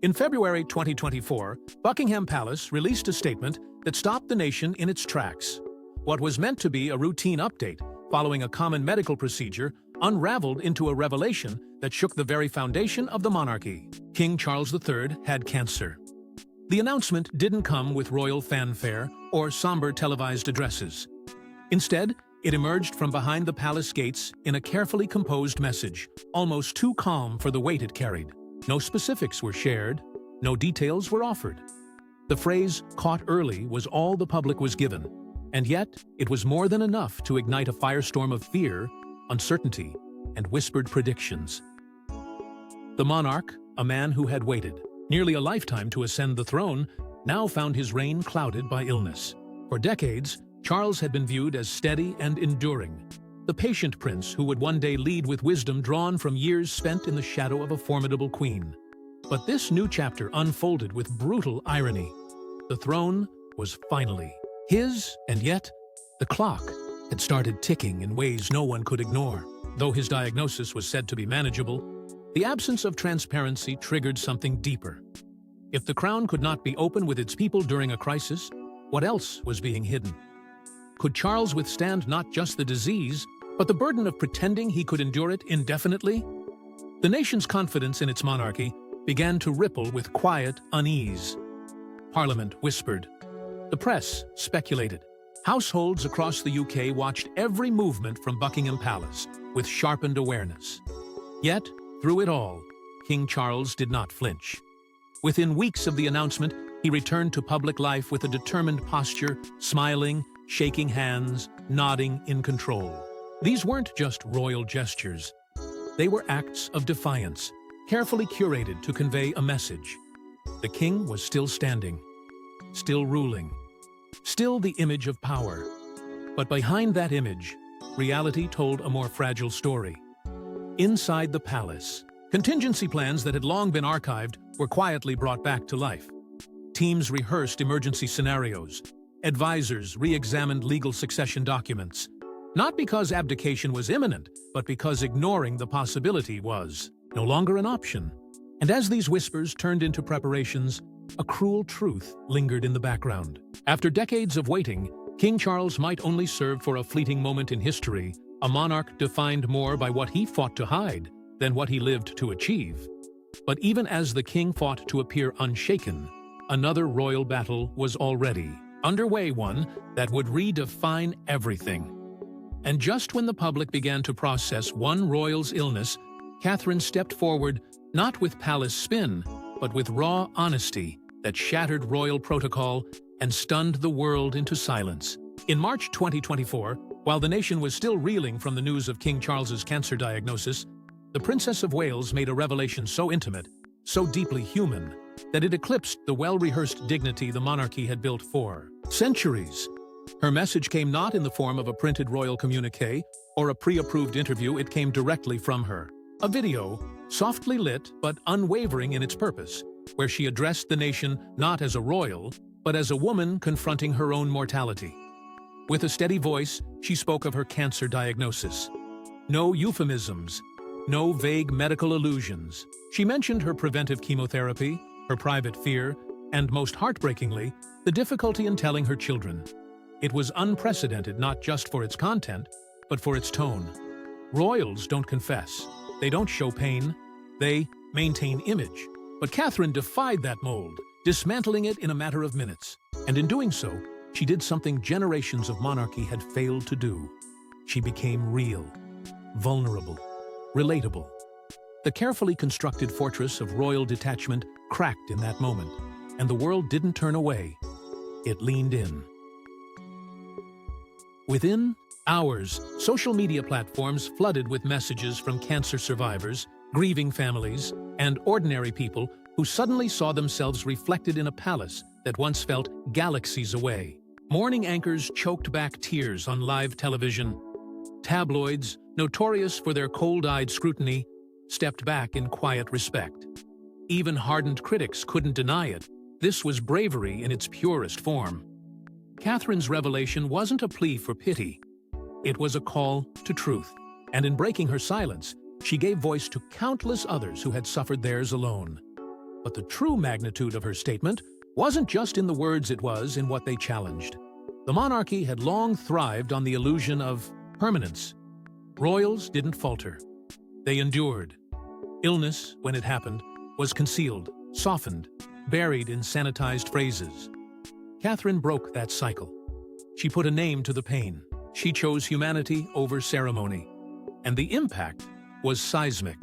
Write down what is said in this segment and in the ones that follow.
In February 2024, Buckingham Palace released a statement that stopped the nation in its tracks. What was meant to be a routine update following a common medical procedure unraveled into a revelation that shook the very foundation of the monarchy. King Charles III had cancer. The announcement didn't come with royal fanfare or somber televised addresses. Instead, it emerged from behind the palace gates in a carefully composed message, almost too calm for the weight it carried. No specifics were shared, no details were offered. The phrase "caught early" was all the public was given, and yet it was more than enough to ignite a firestorm of fear, uncertainty, and whispered predictions. The monarch, a man who had waited nearly a lifetime to ascend the throne, now found his reign clouded by illness. For decades, Charles had been viewed as steady and enduring, the patient prince who would one day lead with wisdom drawn from years spent in the shadow of a formidable queen. But this new chapter unfolded with brutal irony. The throne was finally his, and yet the clock had started ticking in ways no one could ignore. Though his diagnosis was said to be manageable, the absence of transparency triggered something deeper. If the crown could not be open with its people during a crisis, what else was being hidden? Could Charles withstand not just the disease, but the burden of pretending he could endure it indefinitely? The nation's confidence in its monarchy began to ripple with quiet unease. Parliament whispered. The press speculated. Households across the UK watched every movement from Buckingham Palace with sharpened awareness. Yet, through it all, King Charles did not flinch. Within weeks of the announcement, he returned to public life with a determined posture, smiling, shaking hands, nodding in control. These weren't just royal gestures. They were acts of defiance, carefully curated to convey a message. The king was still standing, still ruling, still the image of power. But behind that image, reality told a more fragile story. Inside the palace, contingency plans that had long been archived were quietly brought back to life. Teams rehearsed emergency scenarios. Advisors re-examined legal succession documents. Not because abdication was imminent, but because ignoring the possibility was no longer an option. And as these whispers turned into preparations, a cruel truth lingered in the background. After decades of waiting, King Charles might only serve for a fleeting moment in history, a monarch defined more by what he fought to hide than what he lived to achieve. But even as the king fought to appear unshaken, another royal battle was already underway, one that would redefine everything. And just when the public began to process one royal's illness, Catherine stepped forward, not with palace spin, but with raw honesty that shattered royal protocol and stunned the world into silence. In March 2024, while the nation was still reeling from the news of King Charles's cancer diagnosis, the Princess of Wales made a revelation so intimate, so deeply human, that it eclipsed the well-rehearsed dignity the monarchy had built for centuries. Her message came not in the form of a printed royal communique or a pre-approved interview. It came directly from her. A video, softly lit but unwavering in its purpose, where she addressed the nation not as a royal, but as a woman confronting her own mortality. With a steady voice, she spoke of her cancer diagnosis. No euphemisms, no vague medical allusions. She mentioned her preventive chemotherapy, her private fear, and most heartbreakingly, the difficulty in telling her children. It was unprecedented not just for its content, but for its tone. Royals don't confess. They don't show pain. They maintain image. But Catherine defied that mold, dismantling it in a matter of minutes. And in doing so, she did something generations of monarchy had failed to do. She became real, vulnerable, relatable. The carefully constructed fortress of royal detachment cracked in that moment, and the world didn't turn away. It leaned in. Within hours, social media platforms flooded with messages from cancer survivors, grieving families, and ordinary people who suddenly saw themselves reflected in a palace that once felt galaxies away. Morning anchors choked back tears on live television. Tabloids, notorious for their cold-eyed scrutiny, stepped back in quiet respect. Even hardened critics couldn't deny it. This was bravery in its purest form. Catherine's revelation wasn't a plea for pity. It was a call to truth. And in breaking her silence, she gave voice to countless others who had suffered theirs alone. But the true magnitude of her statement wasn't just in the words, it was in what they challenged. The monarchy had long thrived on the illusion of permanence. Royals didn't falter. They endured. Illness, when it happened, was concealed, softened, buried in sanitized phrases. Catherine broke that cycle. She put a name to the pain. She chose humanity over ceremony. And the impact was seismic.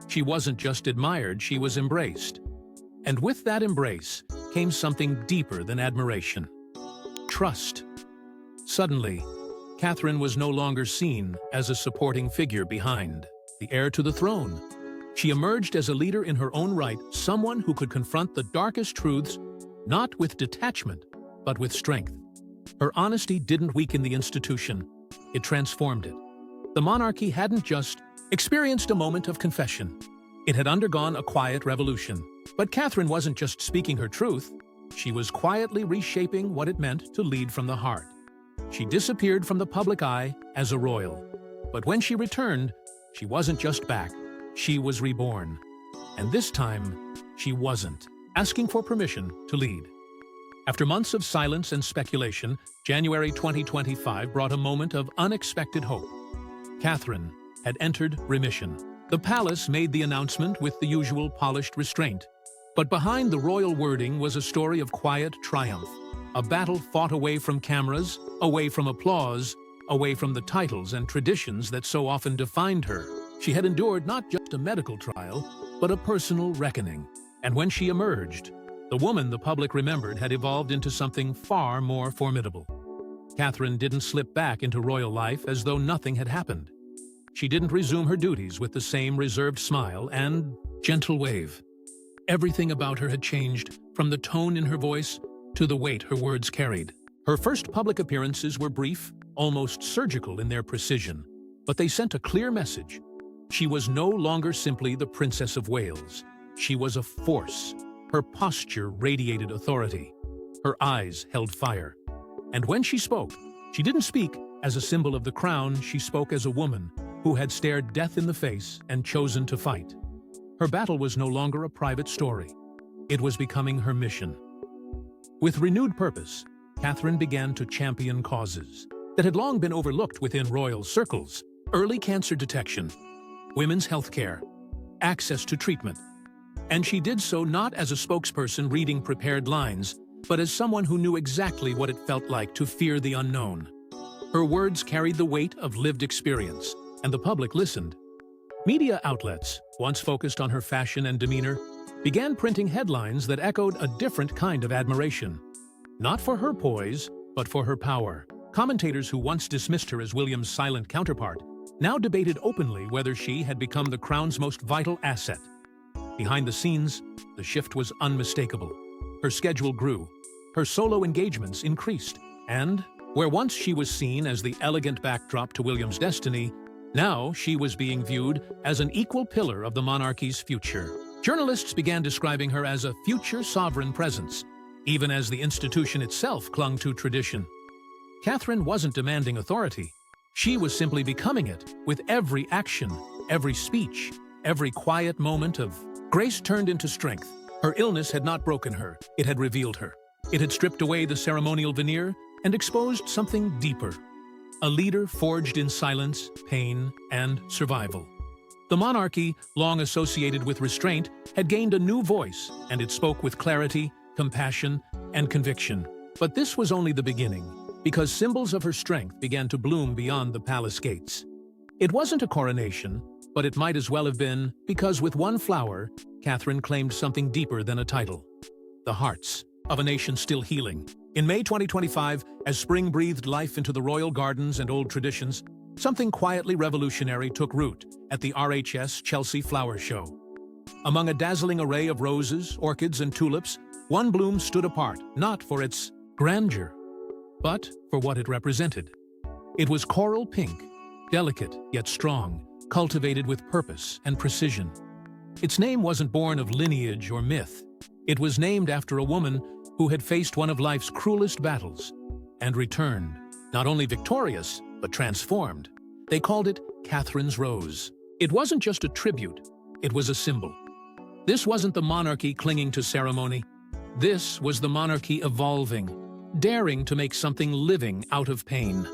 She wasn't just admired, she was embraced. And with that embrace came something deeper than admiration. Trust. Suddenly, Catherine was no longer seen as a supporting figure behind the heir to the throne. She emerged as a leader in her own right, someone who could confront the darkest truths, not with detachment, but with strength. Her honesty didn't weaken the institution, it transformed it. The monarchy hadn't just experienced a moment of confession. It had undergone a quiet revolution. But Catherine wasn't just speaking her truth, she was quietly reshaping what it meant to lead from the heart. She disappeared from the public eye as a royal. But when she returned, she wasn't just back, she was reborn. And this time, she wasn't asking for permission to lead. After months of silence and speculation, January 2025 brought a moment of unexpected hope. Catherine had entered remission. The palace made the announcement with the usual polished restraint. But behind the royal wording was a story of quiet triumph. A battle fought away from cameras, away from applause, away from the titles and traditions that so often defined her. She had endured not just a medical trial, but a personal reckoning. And when she emerged, the woman the public remembered had evolved into something far more formidable. Catherine didn't slip back into royal life as though nothing had happened. She didn't resume her duties with the same reserved smile and gentle wave. Everything about her had changed, from the tone in her voice to the weight her words carried. Her first public appearances were brief, almost surgical in their precision, but they sent a clear message. She was no longer simply the Princess of Wales. She was a force. Her posture radiated authority. Her eyes held fire. And when she spoke, she didn't speak as a symbol of the crown, she spoke as a woman who had stared death in the face and chosen to fight. Her battle was no longer a private story. It was becoming her mission. With renewed purpose, Catherine began to champion causes that had long been overlooked within royal circles: early cancer detection, women's health care, access to treatment. And she did so not as a spokesperson reading prepared lines, but as someone who knew exactly what it felt like to fear the unknown. Her words carried the weight of lived experience, and the public listened. Media outlets, once focused on her fashion and demeanor, began printing headlines that echoed a different kind of admiration. Not for her poise, but for her power. Commentators who once dismissed her as William's silent counterpart now debated openly whether she had become the crown's most vital asset. Behind the scenes, the shift was unmistakable. Her schedule grew, her solo engagements increased, and where once she was seen as the elegant backdrop to William's destiny, now she was being viewed as an equal pillar of the monarchy's future. Journalists began describing her as a future sovereign presence, even as the institution itself clung to tradition. Catherine wasn't demanding authority. She was simply becoming it, with every action, every speech, every quiet moment of grace turned into strength. Her illness had not broken her, it had revealed her. It had stripped away the ceremonial veneer and exposed something deeper. A leader forged in silence, pain, and survival. The monarchy, long associated with restraint, had gained a new voice, and it spoke with clarity, compassion, and conviction. But this was only the beginning, because symbols of her strength began to bloom beyond the palace gates. It wasn't a coronation, but it might as well have been, because with one flower, Catherine claimed something deeper than a title: the hearts of a nation still healing. In May 2025, as spring breathed life into the royal gardens and old traditions, something quietly revolutionary took root at the RHS Chelsea Flower Show. Among a dazzling array of roses, orchids, and tulips, one bloom stood apart, not for its grandeur, but for what it represented. It was coral pink, delicate yet strong, cultivated with purpose and precision. Its name wasn't born of lineage or myth. It was named after a woman who had faced one of life's cruelest battles and returned, not only victorious, but transformed. They called it Catherine's Rose. It wasn't just a tribute, it was a symbol. This wasn't the monarchy clinging to ceremony. This was the monarchy evolving, daring to make something living out of pain.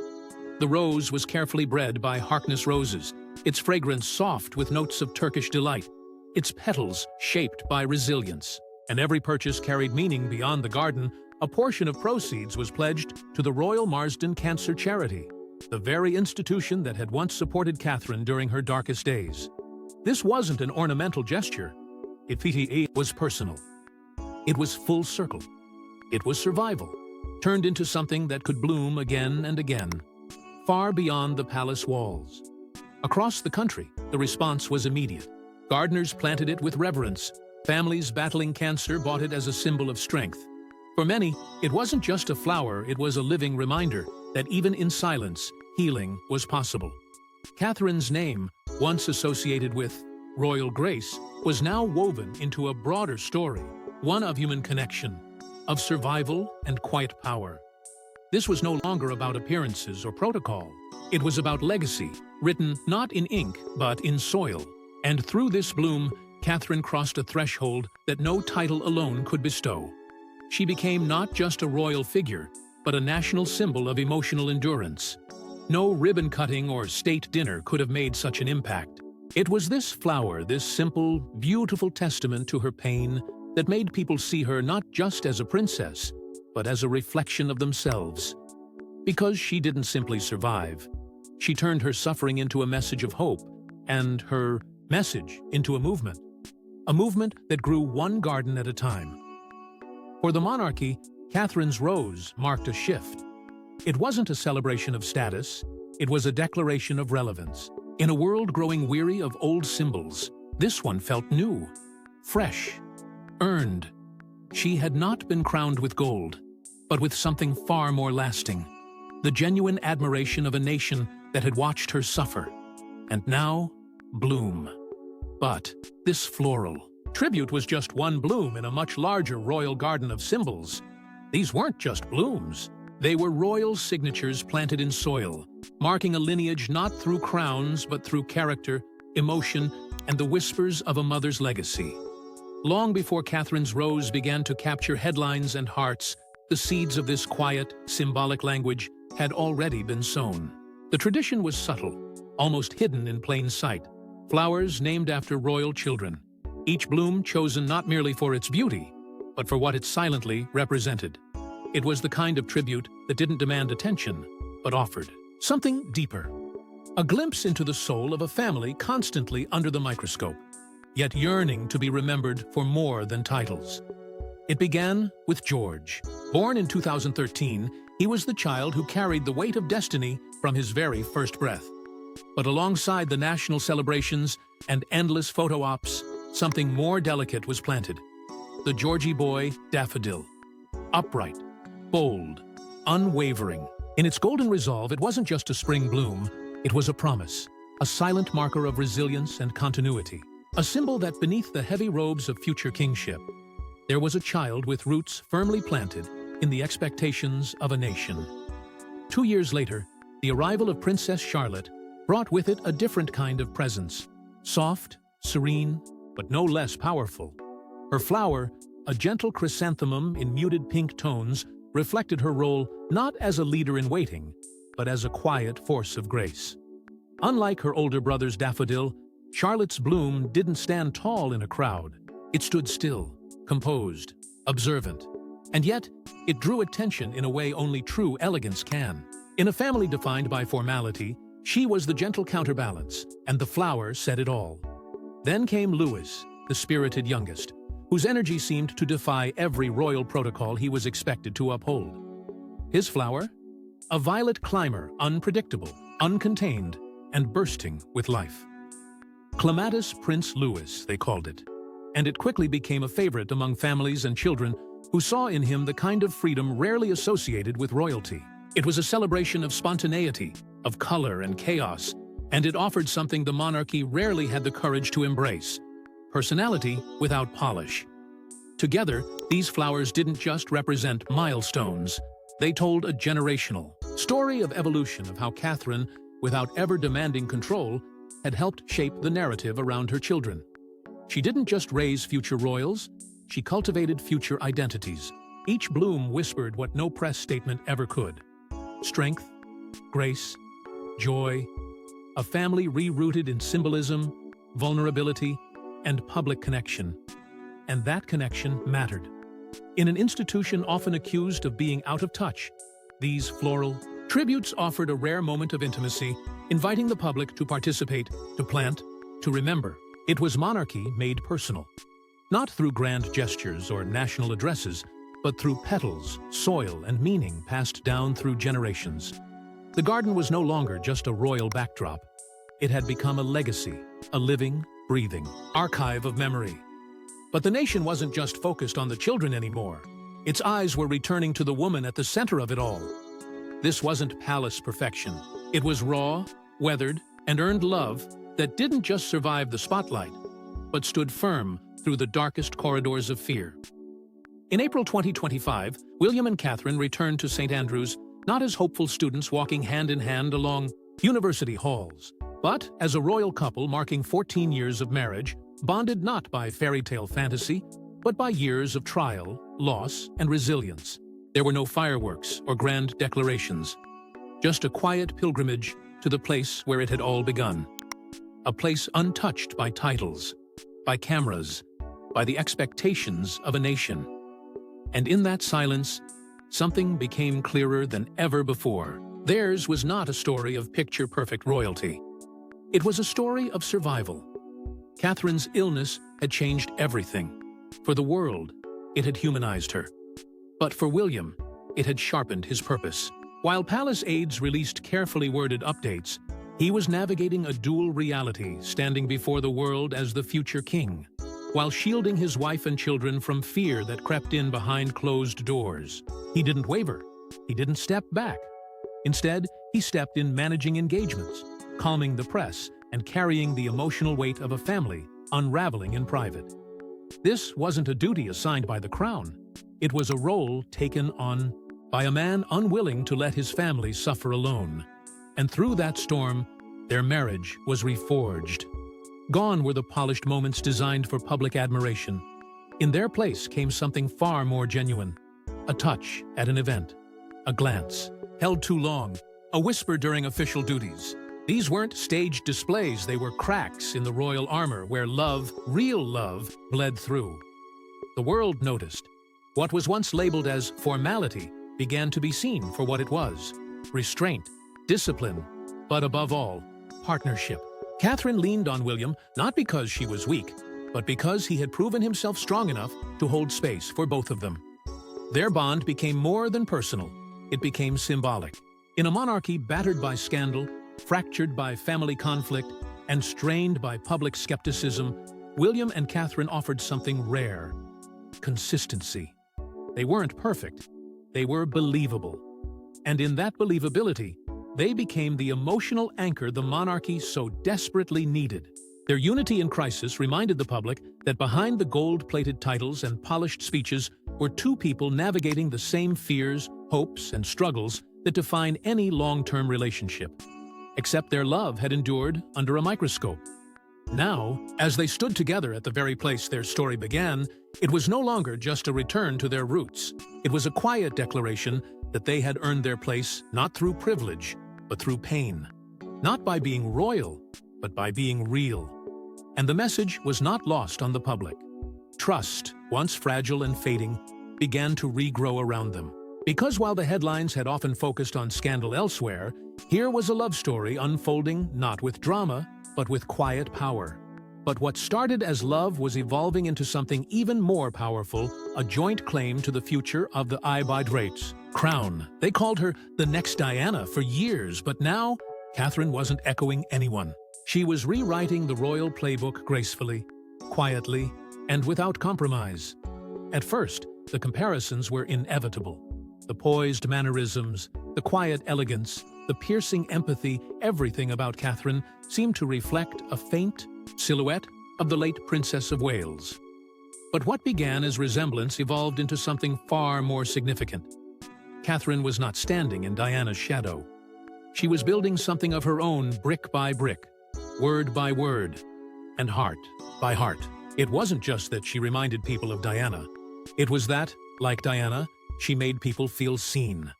The rose was carefully bred by Harkness roses, its fragrance soft with notes of Turkish delight, its petals shaped by resilience. And every purchase carried meaning beyond the garden. A portion of proceeds was pledged to the Royal Marsden Cancer Charity, the very institution that had once supported Catherine during her darkest days. This wasn't an ornamental gesture. It was personal. It was full circle. It was survival, turned into something that could bloom again and again, far beyond the palace walls. Across the country, the response was immediate. Gardeners planted it with reverence. Families battling cancer bought it as a symbol of strength. For many, it wasn't just a flower, it was a living reminder that even in silence, healing was possible. Catherine's name, once associated with royal grace, was now woven into a broader story, one of human connection, of survival and quiet power. This was no longer about appearances or protocol. It was about legacy, written not in ink, but in soil. And through this bloom, Catherine crossed a threshold that no title alone could bestow. She became not just a royal figure, but a national symbol of emotional endurance. No ribbon-cutting or state dinner could have made such an impact. It was this flower, this simple, beautiful testament to her pain, that made people see her not just as a princess, but as a reflection of themselves. Because she didn't simply survive, she turned her suffering into a message of hope, and her message into a movement that grew one garden at a time. For the monarchy, Catherine's rose marked a shift. It wasn't a celebration of status, it was a declaration of relevance. In a world growing weary of old symbols, this one felt new, fresh, earned. She had not been crowned with gold, but with something far more lasting. The genuine admiration of a nation that had watched her suffer, and now bloom. But this floral tribute was just one bloom in a much larger royal garden of symbols. These weren't just blooms. They were royal signatures planted in soil, marking a lineage not through crowns but through character, emotion, and the whispers of a mother's legacy. Long before Catherine's rose began to capture headlines and hearts, the seeds of this quiet, symbolic language had already been sown. The tradition was subtle, almost hidden in plain sight. Flowers named after royal children, each bloom chosen not merely for its beauty, but for what it silently represented. It was the kind of tribute that didn't demand attention, but offered something deeper. A glimpse into the soul of a family constantly under the microscope, yet yearning to be remembered for more than titles. It began with George. Born in 2013, he was the child who carried the weight of destiny from his very first breath. But alongside the national celebrations and endless photo ops, something more delicate was planted. The Georgie boy daffodil. Upright, bold, unwavering. In its golden resolve, it wasn't just a spring bloom, it was a promise, a silent marker of resilience and continuity. A symbol that beneath the heavy robes of future kingship, there was a child with roots firmly planted in the expectations of a nation. 2 years later, the arrival of Princess Charlotte brought with it a different kind of presence. Soft, serene, but no less powerful. Her flower, a gentle chrysanthemum in muted pink tones, reflected her role not as a leader in waiting, but as a quiet force of grace. Unlike her older brother's daffodil, Charlotte's bloom didn't stand tall in a crowd. It stood still, composed, observant. And yet, it drew attention in a way only true elegance can. In a family defined by formality, she was the gentle counterbalance, and the flower said it all. Then came Louis, the spirited youngest, whose energy seemed to defy every royal protocol he was expected to uphold. His flower? A violet climber, unpredictable, uncontained, and bursting with life. Clematis Prince Louis, they called it, and it quickly became a favorite among families and children who saw in him the kind of freedom rarely associated with royalty. It was a celebration of spontaneity, of color and chaos, and it offered something the monarchy rarely had the courage to embrace: personality without polish. Together, these flowers didn't just represent milestones, they told a generational story of evolution of how Catherine, without ever demanding control, had helped shape the narrative around her children. She didn't just raise future royals, she cultivated future identities. Each bloom whispered what no press statement ever could. Strength, grace, joy, a family re-rooted in symbolism, vulnerability, and public connection. And that connection mattered. In an institution often accused of being out of touch, these floral tributes offered a rare moment of intimacy, inviting the public to participate, to plant, to remember. It was monarchy made personal. Not through grand gestures or national addresses, but through petals, soil, and meaning passed down through generations. The garden was no longer just a royal backdrop. It had become a legacy, a living, breathing archive of memory. But the nation wasn't just focused on the children anymore. Its eyes were returning to the woman at the center of it all. This wasn't palace perfection. It was raw, weathered, and earned love that didn't just survive the spotlight, but stood firm through the darkest corridors of fear. In April 2025, William and Catherine returned to St. Andrews, not as hopeful students walking hand in hand along university halls, but as a royal couple marking 14 years of marriage, bonded not by fairy tale fantasy, but by years of trial, loss, and resilience. There were no fireworks or grand declarations, just a quiet pilgrimage to the place where it had all begun. A place untouched by titles, by cameras, by the expectations of a nation. And in that silence, something became clearer than ever before. Theirs was not a story of picture-perfect royalty. It was a story of survival. Catherine's illness had changed everything. For the world, it had humanized her. But for William, it had sharpened his purpose. While palace aides released carefully worded updates, he was navigating a dual reality, standing before the world as the future king, while shielding his wife and children from fear that crept in behind closed doors. He didn't waver. He didn't step back. Instead, he stepped in managing engagements, calming the press, and carrying the emotional weight of a family unraveling in private. This wasn't a duty assigned by the crown. It was a role taken on by a man unwilling to let his family suffer alone. And through that storm, their marriage was reforged. Gone were the polished moments designed for public admiration. In their place came something far more genuine. A touch at an event. A glance, held too long. A whisper during official duties. These weren't staged displays, they were cracks in the royal armor where love, real love, bled through. The world noticed. What was once labeled as formality began to be seen for what it was. Restraint, discipline, but above all, partnership. Catherine leaned on William not because she was weak, but because he had proven himself strong enough to hold space for both of them. Their bond became more than personal. It became symbolic. In a monarchy battered by scandal, fractured by family conflict, and strained by public skepticism, William and Catherine offered something rare: consistency. They weren't perfect. They were believable. And in that believability, they became the emotional anchor the monarchy so desperately needed. Their unity in crisis reminded the public that behind the gold-plated titles and polished speeches were two people navigating the same fears, hopes, and struggles that define any long-term relationship. Except their love had endured under a microscope. Now, as they stood together at the very place their story began, it was no longer just a return to their roots. It was a quiet declaration that they had earned their place not through privilege, but through pain. Not by being royal, but by being real. And the message was not lost on the public. Trust, once fragile and fading, began to regrow around them. Because while the headlines had often focused on scandal elsewhere, here was a love story unfolding not with drama, but with quiet power. But what started as love was evolving into something even more powerful, a joint claim to the future of the Ibid crown. They called her the next Diana for years, but now, Catherine wasn't echoing anyone. She was rewriting the royal playbook gracefully, quietly, and without compromise. At first, the comparisons were inevitable. The poised mannerisms, the quiet elegance, the piercing empathy, everything about Catherine seemed to reflect a faint silhouette of the late Princess of Wales. But what began as resemblance evolved into something far more significant. Catherine was not standing in Diana's shadow. She was building something of her own brick by brick, word by word, and heart by heart. It wasn't just that she reminded people of Diana. It was that, like Diana, she made people feel seen.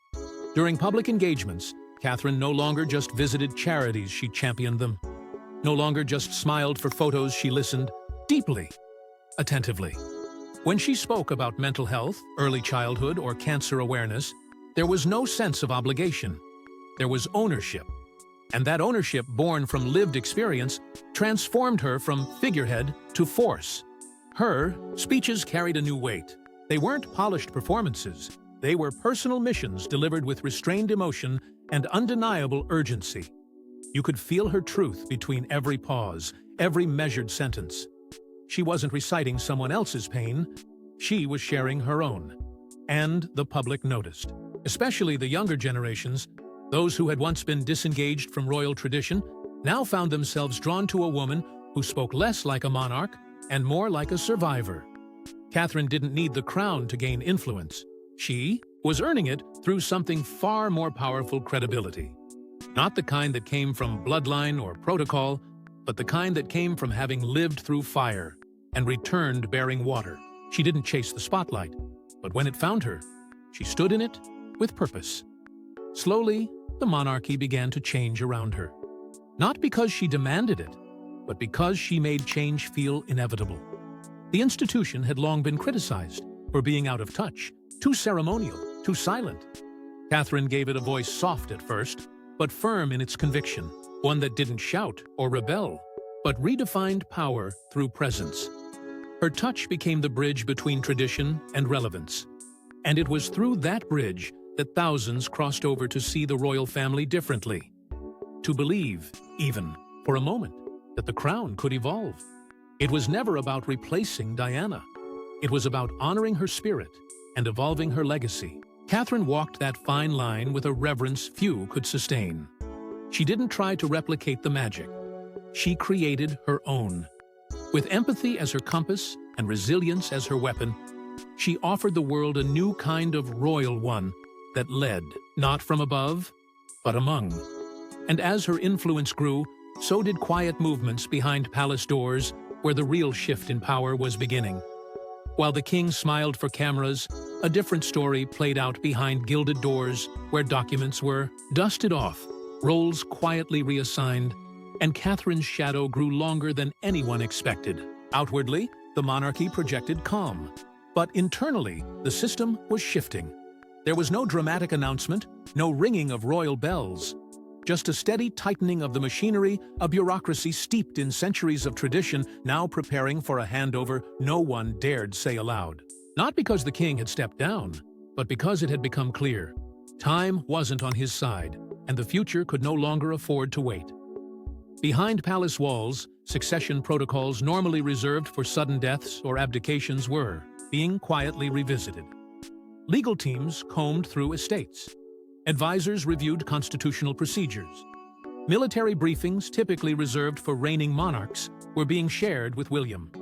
During public engagements, Catherine no longer just visited charities, she championed them. No longer just smiled for photos, she listened deeply, attentively. When she spoke about mental health, early childhood, or cancer awareness, there was no sense of obligation. There was ownership. And that ownership, born from lived experience, transformed her from figurehead to force. Her speeches carried a new weight. They weren't polished performances. They were personal missions delivered with restrained emotion and undeniable urgency. You could feel her truth between every pause, every measured sentence. She wasn't reciting someone else's pain. She was sharing her own. And the public noticed. Especially the younger generations, those who had once been disengaged from royal tradition, now found themselves drawn to a woman who spoke less like a monarch and more like a survivor. Catherine didn't need the crown to gain influence. She was earning it through something far more powerful: credibility. Not the kind that came from bloodline or protocol, but the kind that came from having lived through fire and returned bearing water. She didn't chase the spotlight, but when it found her, she stood in it with purpose. Slowly, the monarchy began to change around her. Not because she demanded it, but because she made change feel inevitable. The institution had long been criticized for being out of touch, too ceremonial, too silent. Catherine gave it a voice soft at first, but firm in its conviction, one that didn't shout or rebel, but redefined power through presence. Her touch became the bridge between tradition and relevance. And it was through that bridge that thousands crossed over to see the royal family differently. To believe, even for a moment, that the crown could evolve. It was never about replacing Diana. It was about honoring her spirit and evolving her legacy. Catherine walked that fine line with a reverence few could sustain. She didn't try to replicate the magic. She created her own. With empathy as her compass and resilience as her weapon, she offered the world a new kind of royal one that led, not from above, but among. And as her influence grew, so did quiet movements behind palace doors where the real shift in power was beginning. While the king smiled for cameras, a different story played out behind gilded doors where documents were dusted off, roles quietly reassigned, and Catherine's shadow grew longer than anyone expected. Outwardly, the monarchy projected calm, but internally, the system was shifting. There was no dramatic announcement, no ringing of royal bells, just a steady tightening of the machinery, a bureaucracy steeped in centuries of tradition now preparing for a handover no one dared say aloud. Not because the king had stepped down, but because it had become clear. Time wasn't on his side, and the future could no longer afford to wait. Behind palace walls, succession protocols normally reserved for sudden deaths or abdications were being quietly revisited. Legal teams combed through estates. Advisors reviewed constitutional procedures. Military briefings, typically reserved for reigning monarchs, were being shared with William.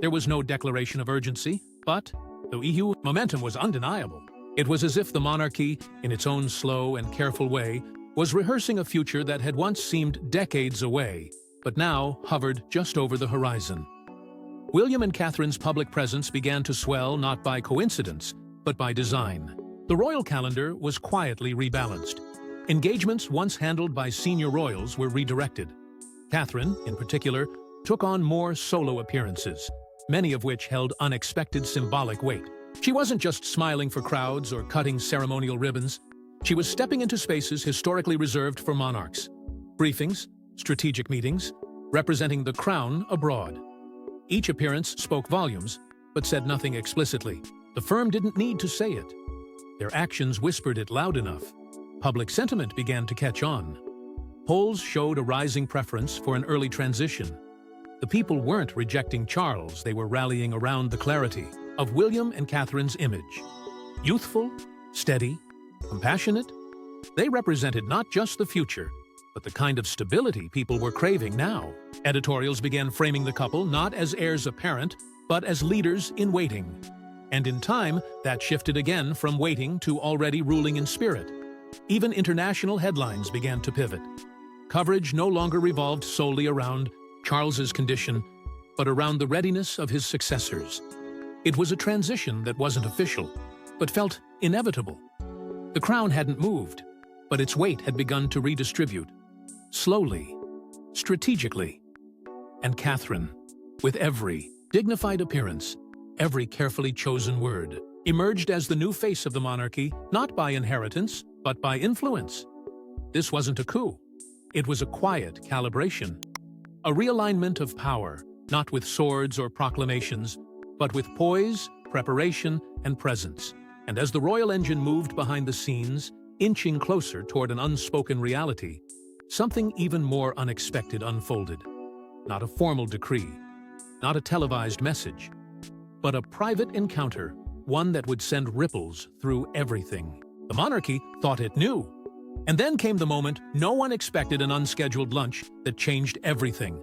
There was no declaration of urgency, but the EU momentum was undeniable. It was as if the monarchy, in its own slow and careful way, was rehearsing a future that had once seemed decades away, but now hovered just over the horizon. William and Catherine's public presence began to swell not by coincidence, but by design. The royal calendar was quietly rebalanced. Engagements once handled by senior royals were redirected. Catherine, in particular, took on more solo appearances, many of which held unexpected symbolic weight. She wasn't just smiling for crowds or cutting ceremonial ribbons. She was stepping into spaces historically reserved for monarchs. Briefings, strategic meetings, representing the crown abroad. Each appearance spoke volumes, but said nothing explicitly. The firm didn't need to say it. Their actions whispered it loud enough. Public sentiment began to catch on. Polls showed a rising preference for an early transition. The people weren't rejecting Charles, they were rallying around the clarity of William and Catherine's image. Youthful, steady, compassionate, they represented not just the future, but the kind of stability people were craving now. Editorials began framing the couple not as heirs apparent, but as leaders in waiting. And in time, that shifted again from waiting to already ruling in spirit. Even international headlines began to pivot. Coverage no longer revolved solely around Charles's condition, but around the readiness of his successors. It was a transition that wasn't official, but felt inevitable. The crown hadn't moved, but its weight had begun to redistribute, slowly, strategically. And Catherine, with every dignified appearance, every carefully chosen word, emerged as the new face of the monarchy, not by inheritance, but by influence. This wasn't a coup. It was a quiet calibration, a realignment of power, not with swords or proclamations, but with poise, preparation, and presence. And as the royal engine moved behind the scenes, inching closer toward an unspoken reality, something even more unexpected unfolded. Not a formal decree, not a televised message, but a private encounter, one that would send ripples through everything. The monarchy thought it knew. And then came the moment no one expected, an unscheduled lunch that changed everything.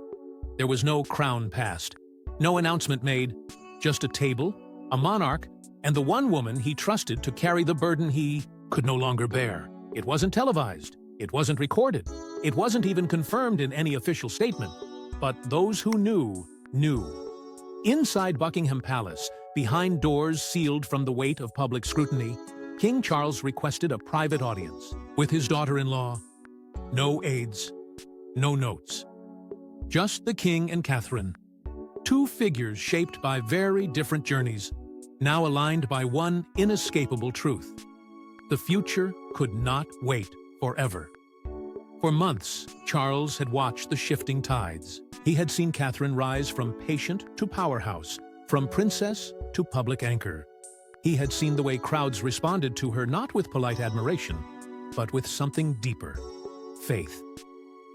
There was no crown passed, no announcement made, just a table, a monarch, and the one woman he trusted to carry the burden he could no longer bear. It wasn't televised, it wasn't recorded, it wasn't even confirmed in any official statement. But those who knew, knew. Inside Buckingham Palace, behind doors sealed from the weight of public scrutiny, King Charles requested a private audience with his daughter-in-law. No aides, no notes. Just the king and Catherine, two figures shaped by very different journeys, now aligned by one inescapable truth. The future could not wait forever. For months, Charles had watched the shifting tides. He had seen Catherine rise from patient to powerhouse, from princess to public anchor. He had seen the way crowds responded to her not with polite admiration, but with something deeper, faith.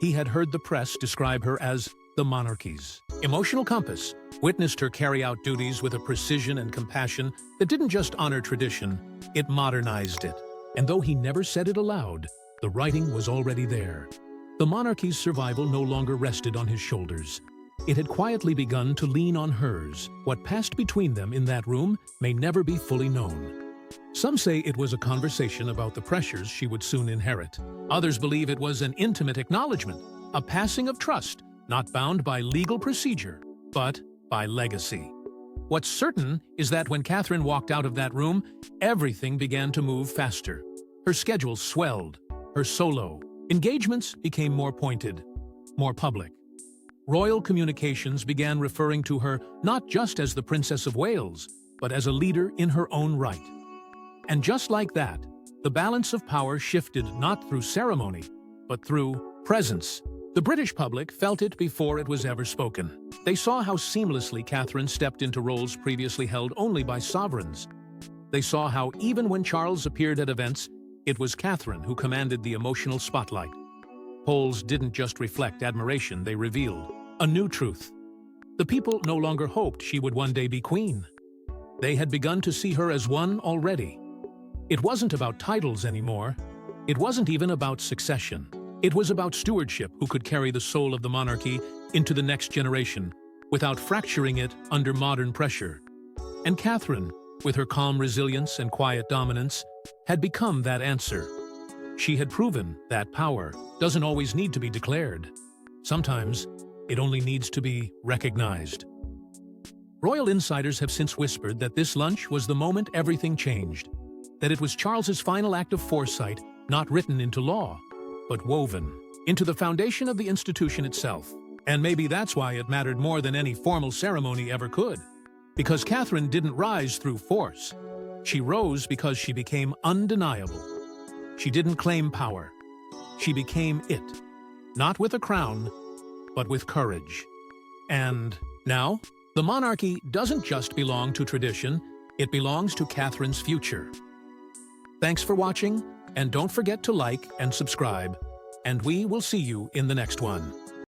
He had heard the press describe her as the monarchy's emotional compass, witnessed her carry out duties with a precision and compassion that didn't just honor tradition, it modernized it. And though he never said it aloud, the writing was already there. The monarchy's survival no longer rested on his shoulders. It had quietly begun to lean on hers. What passed between them in that room may never be fully known. Some say it was a conversation about the pressures she would soon inherit. Others believe it was an intimate acknowledgement, a passing of trust, not bound by legal procedure, but by legacy. What's certain is that when Catherine walked out of that room, everything began to move faster. Her schedule swelled, her solo engagements became more pointed, more public. Royal communications began referring to her not just as the Princess of Wales, but as a leader in her own right. And just like that, the balance of power shifted not through ceremony, but through presence. The British public felt it before it was ever spoken. They saw how seamlessly Catherine stepped into roles previously held only by sovereigns. They saw how even when Charles appeared at events, it was Catherine who commanded the emotional spotlight. Polls didn't just reflect admiration, they revealed a new truth. The people no longer hoped she would one day be queen. They had begun to see her as one already. It wasn't about titles anymore. It wasn't even about succession. It was about stewardship, who could carry the soul of the monarchy into the next generation without fracturing it under modern pressure. And Catherine, with her calm resilience and quiet dominance, had become that answer. She had proven that power doesn't always need to be declared. Sometimes it only needs to be recognized. Royal insiders have since whispered that this lunch was the moment everything changed, that it was Charles's final act of foresight, not written into law, but woven into the foundation of the institution itself. And maybe that's why it mattered more than any formal ceremony ever could. Because Catherine didn't rise through force. She rose because she became undeniable. She didn't claim power. She became it. Not with a crown, but with courage. And now, the monarchy doesn't just belong to tradition, it belongs to Catherine's future. Thanks for watching, and don't forget to like and subscribe. And we will see you in the next one.